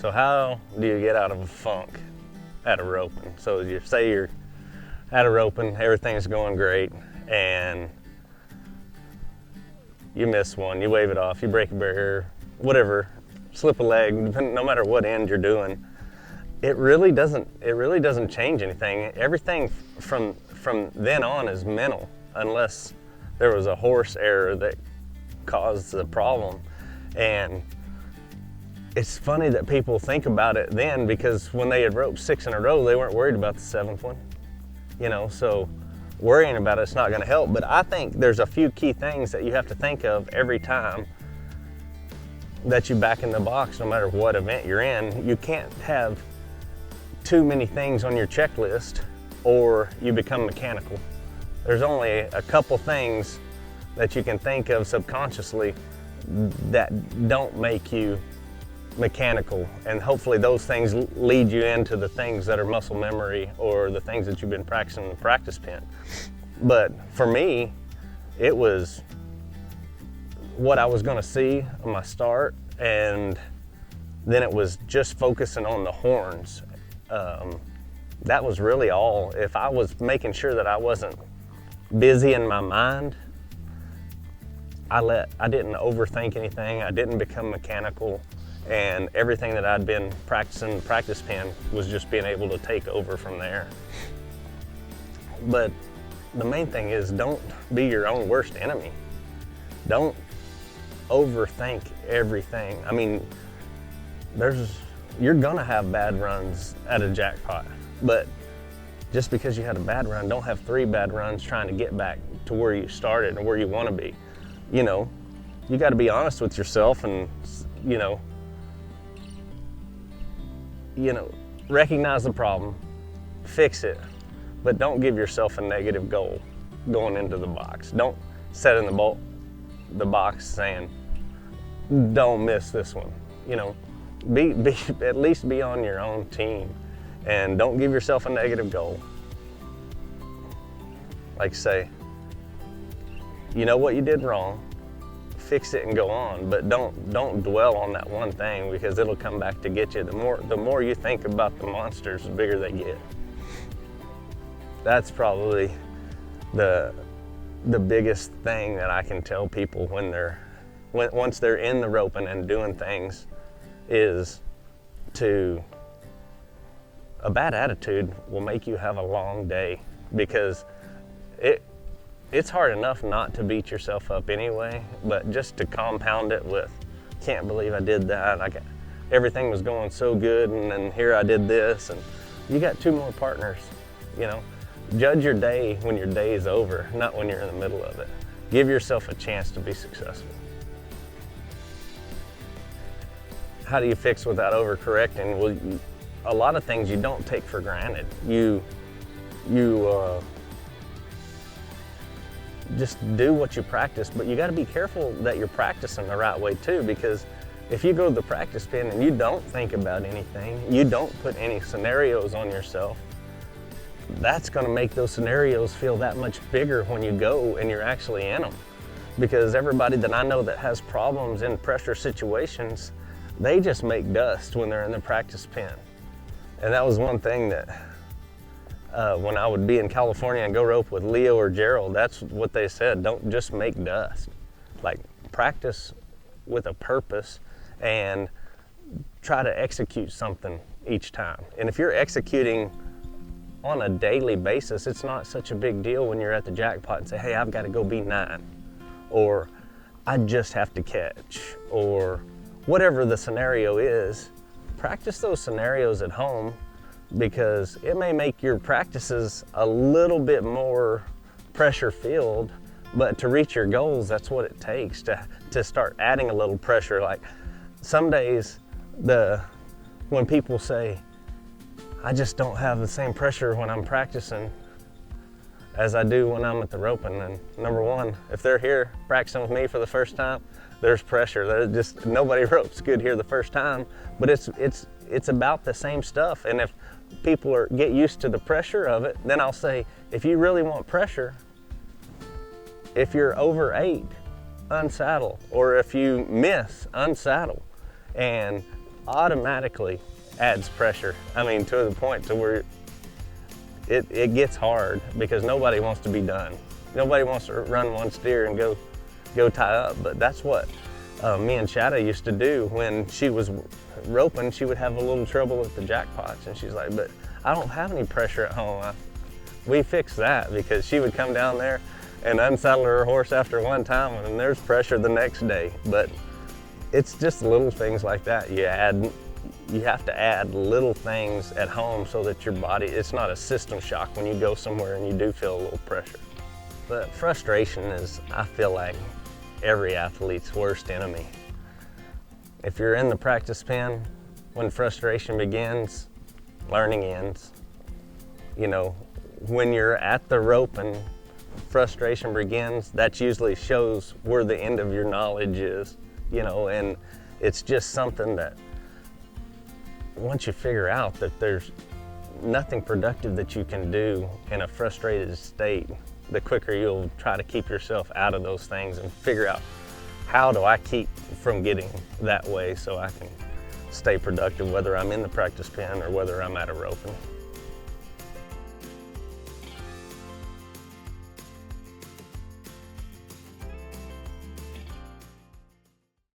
So how do you get out of a funk at a roping? So you say you're at a roping, everything's going great, and you miss one, you wave it off, you break a barrier, whatever, slip a leg, no matter what end you're doing. It really doesn't change anything. Everything from then on is mental, unless there was a horse error that caused the problem. And it's funny that people think about it then, because when they had roped 6 in a row, they weren't worried about the 7th one. You know, so worrying about it's not going to help. But I think there's a few key things that you have to think of every time that you back in the box, no matter what event you're in. You can't have too many things on your checklist or you become mechanical. There's only a couple things that you can think of subconsciously that don't make you mechanical, and hopefully those things lead you into the things that are muscle memory or the things that you've been practicing in the practice pen. But for me, it was what I was going to see on my start, and then it was just focusing on the horns. That was really all. If I was making sure that I wasn't busy in my mind, I didn't overthink anything. I didn't become mechanical. And everything that I'd been practicing in the practice pen was just being able to take over from there. But the main thing is, don't be your own worst enemy. Don't overthink everything. I mean, you're gonna have bad runs at a jackpot, but just because you had a bad run, don't have 3 bad runs trying to get back to where you started or where you want to be. You know, you got to be honest with yourself, and you know, recognize the problem, fix it, but don't give yourself a negative goal going into the box. Don't set in the box saying, don't miss this one. You know, be at least be on your own team, and don't give yourself a negative goal. Like, say, you know what you did wrong, fix it and go on, but don't dwell on that one thing, because it'll come back to get you. The more you think about the monsters, the bigger they get. That's probably the biggest thing that I can tell people once they're in the roping and doing things, is a bad attitude will make you have a long day, because it's hard enough not to beat yourself up anyway, but just to compound it with, can't believe I did that. Everything was going so good, and then here I did this, and you got 2 more partners. You know, judge your day when your day is over, not when you're in the middle of it. Give yourself a chance to be successful. How do you fix without overcorrecting? Well, a lot of things you don't take for granted. You just do what you practice, but you got to be careful that you're practicing the right way too, because if you go to the practice pen and you don't think about anything, you don't put any scenarios on yourself, that's going to make those scenarios feel that much bigger when you go and you're actually in them. Because everybody that I know that has problems in pressure situations, they just make dust when they're in the practice pen. And that was one thing that when I would be in California and go rope with Leo or Gerald, that's what they said. Don't just make dust. Like, practice with a purpose and try to execute something each time. And if you're executing on a daily basis, it's not such a big deal when you're at the jackpot and say, hey, I've got to go be 9, or I just have to catch, or whatever the scenario is. Practice those scenarios at home, because it may make your practices a little bit more pressure filled, but to reach your goals, that's what it takes to start adding a little pressure. Like, some days when people say, I just don't have the same pressure when I'm practicing as I do when I'm at the roping. And number one, if they're here practicing with me for the first time, there's pressure. There's just, nobody ropes good here the first time, but it's about the same stuff. And if people get used to the pressure of it, then I'll say, if you really want pressure, if you're over 8, unsaddle, or if you miss, unsaddle, and automatically adds pressure. I mean, to the point to where it gets hard because nobody wants to be done. Nobody wants to run one steer and go tie up, but that's what me and Shadow used to do. When she was roping, she would have a little trouble with the jackpots, and she's like, but I don't have any pressure at home. We fixed that because she would come down there and unsaddle her horse after one time, and there's pressure the next day. But it's just little things like that. You have to add little things at home so that your body, it's not a system shock when you go somewhere and you do feel a little pressure. But frustration is, I feel like, every athlete's worst enemy. If you're in the practice pen, when frustration begins, learning ends. You know, when you're at the rope and frustration begins, that usually shows where the end of your knowledge is, you know, and it's just something that once you figure out that there's nothing productive that you can do in a frustrated state, the quicker you'll try to keep yourself out of those things and figure out, how do I keep from getting that way so I can stay productive, whether I'm in the practice pen or whether I'm at a roping.